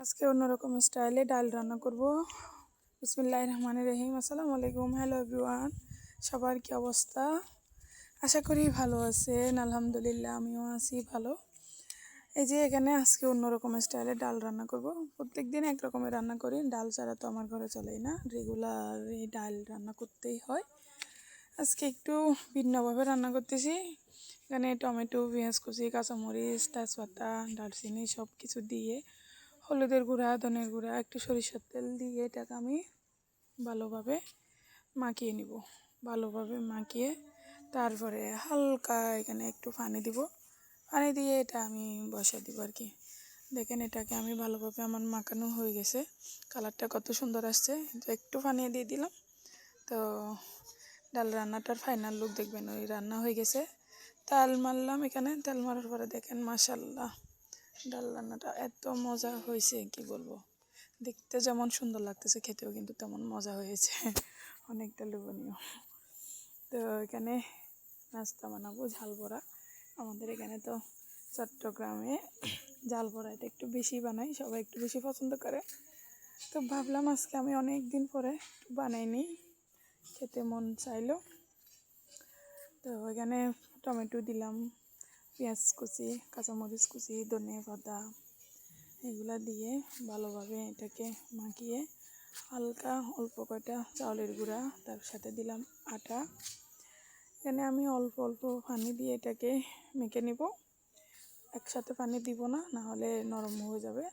আজকে অন্যরকম স্টাইলে ডাল রান্না করব। বিসমিল্লাহির রহমানির রহিম। আসসালামু আলাইকুম। হ্যালো এভরিওয়ান, সবার কি অবস্থা? আশা করি ভালো আছেন। আলহামদুলিল্লাহ আমিও আছি ভালো। এই যে এখানে আজকে অন্যরকম স্টাইলে ডাল রান্না করব। প্রত্যেক দিন এক রকমের রান্না করি, ডাল ছাড়া তো আমার ঘরে চলেই না, রেগুলার এই ডাল রান্না করতেই হয়। আজকে একটু ভিন্নভাবে রান্না করতেছি। এখানে টমেটো, পেঁয়াজ কুচি, কাঁচামরিচ, তেজপাতা, দারচিনি সব কিছু দিয়ে, হলুদের গুঁড়া, ধনের গুঁড়া, একটু সরিষার তেল দিয়ে এটাকে আমি ভালোভাবে মাখিয়ে নিব। ভালোভাবে মাখিয়ে তারপরে হালকা এখানে একটু পানি দিব। পানি দিয়ে এটা আমি বসা দিব আর কি। দেখেন এটাকে আমি ভালোভাবে আমার মাখানো হয়ে গেছে। কালারটা কত সুন্দর আসছে। একটু পানি দিয়ে দিলাম। তো ডাল রান্নাটার ফাইনাল লুক দেখবেন। ওই রান্না হয়ে গেছে। তেল মারলাম এখানে। তেল মারার পরে দেখেন মাশাল্লাহ ডাল রান্নাটা এত মজা হয়েছে কি বলবো। দেখতে যেমন সুন্দর লাগতেছে, খেতেও কিন্তু তেমন মজা হয়েছে, অনেকটা লোভনীয়। তো এখানে নাস্তা বানাবো ঝাল বড়া। আমাদের এখানে তো চট্টগ্রামে ঝাল বড়া এটা একটু বেশি বানাই, সবাই একটু বেশি পছন্দ করে। তো ভাবলাম আজকে আমি অনেক দিন পরে একটু বানাইনি, খেতে মন চাইলো। তো এখানে টমেটো দিলাম, পেঁয়াজ কুচি, কাঁচামরিচ কুচি, ধনিয়া পাতা, এগুলা দিয়ে ভালোভাবে এটাকে মাখিয়ে হালকা অল্প কয়টা চাউলের গুঁড়া, তার সাথে দিলাম আটা। এখানে আমি অল্প অল্প পানি দিয়ে এটাকে মেখে নিব। একসাথে পানি দিব না, না হলে নরম হয়ে যাবে।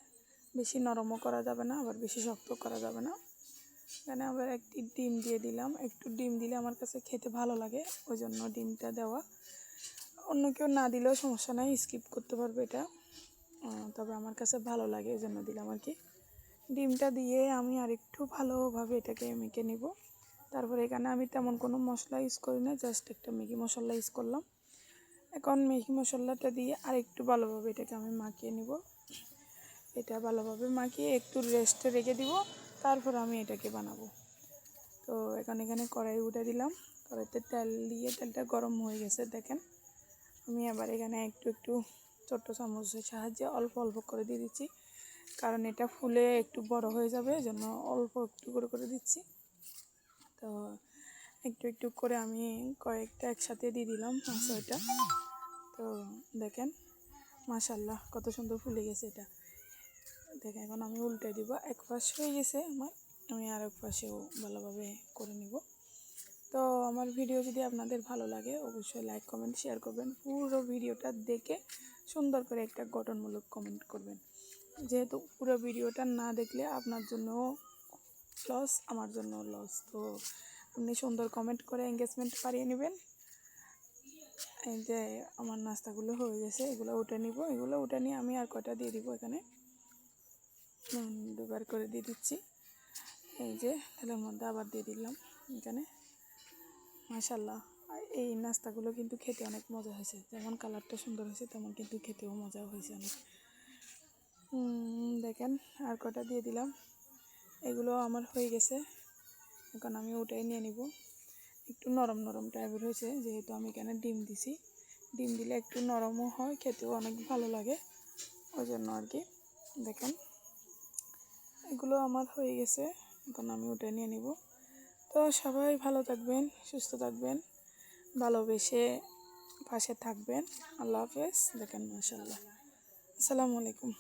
বেশি নরমও করা যাবে না, আবার বেশি শক্ত করা যাবে না। এখানে আবার একটি ডিম দিয়ে দিলাম। একটু ডিম দিলে আমার কাছে খেতে ভালো লাগে, ওই জন্য ডিমটা দেওয়া। অন্য কেউ না দিলেও সমস্যা নাই, স্কিপ করতে পারবে এটা। তবে আমার কাছে ভালো লাগে এই জন্য দিলাম আর কি। ডিমটা দিয়ে আমি আর একটু ভালোভাবে এটাকে মেখে নিব। তারপরে এখানে আমি তেমন কোনো মশলা ইউজ করি না, জাস্ট একটা ম্যাগি মশলা ইউজ করলাম। এখন ম্যাগি মশলাটা দিয়ে আর একটু ভালোভাবে এটাকে আমি মাখিয়ে নিব। এটা ভালোভাবে মাখিয়ে একটু রেস্টে রেখে দিব, তারপর আমি এটাকে বানাবো। তো এখানে কড়াই উঠে দিলাম। কড়াইতে তেল দিয়ে তেলটা গরম হয়ে গেছে দেখেন। আমি আবার এখানে একটু একটু ছোট্ট চামচের সাহায্যে অল্প অল্প করে দিয়ে দিচ্ছি, কারণ এটা ফুলে একটু বড় হয়ে যাবে, এজন্য অল্প একটু করে দিচ্ছি। তো একটু একটু করে আমি কয়েকটা একসাথে দিয়ে দিলাম, 5-6টা। তো দেখেন মাশাল্লাহ কত সুন্দর ফুলে গেছে এটা। দেখেন এখন আমি উল্টে দিব। এক পাশ হয়ে গেছে আমার, আমি আর এক পাশেও ভালোভাবে করে নিব। তো আমার ভিডিও যদি আপনাদের ভালো লাগে অবশ্যই লাইক কমেন্ট শেয়ার করবেন। পুরো ভিডিওটা দেখে সুন্দর করে একটা গঠনমূলক কমেন্ট করবেন। যেহেতু পুরো ভিডিওটা না দেখলে আপনার জন্য লস, আমার জন্য লস। তো আপনি সুন্দর কমেন্ট করে এঙ্গেজমেন্ট বাড়িয়ে নেবেন। এই যে আমার নাস্তাগুলো হয়ে গেছে, এগুলো উঠে নিব। এগুলো উঠে নিয়ে আমি আর কয়টা দিয়ে দিব এখানে, দুবার করে দিয়ে দিচ্ছি। এই যে তেলের মধ্যে আবার দিয়ে দিলাম এখানে। মাশাল্লাহ এই নাস্তাগুলো কিন্তু খেতে অনেক মজা হয়েছে। যেমন কালারটা সুন্দর হয়েছে, তেমন কিন্তু খেতেও মজা হয়েছে অনেক। দেখেন আর কটা দিয়ে দিলাম। এগুলো আমার হয়ে গেছে, এখন আমি ওটাই নিয়ে নিব। একটু নরম নরম টাইপের হয়েছে, যেহেতু আমি এখানে ডিম দিছি। ডিম দিলে একটু নরমও হয়, খেতেও অনেক ভালো লাগে, ওই জন্য আর কি। দেখেন এগুলো আমার হয়ে গেছে, এখন আমি ওটাই নিয়ে নিব। তো সবাই ভালো থাকবেন, সুস্থ থাকবেন, ভালোবেসে পাশে থাকবেন। আল্লাহ হাফেজ। দেখেন মাশাল্লাহ। আসসালামু আলাইকুম।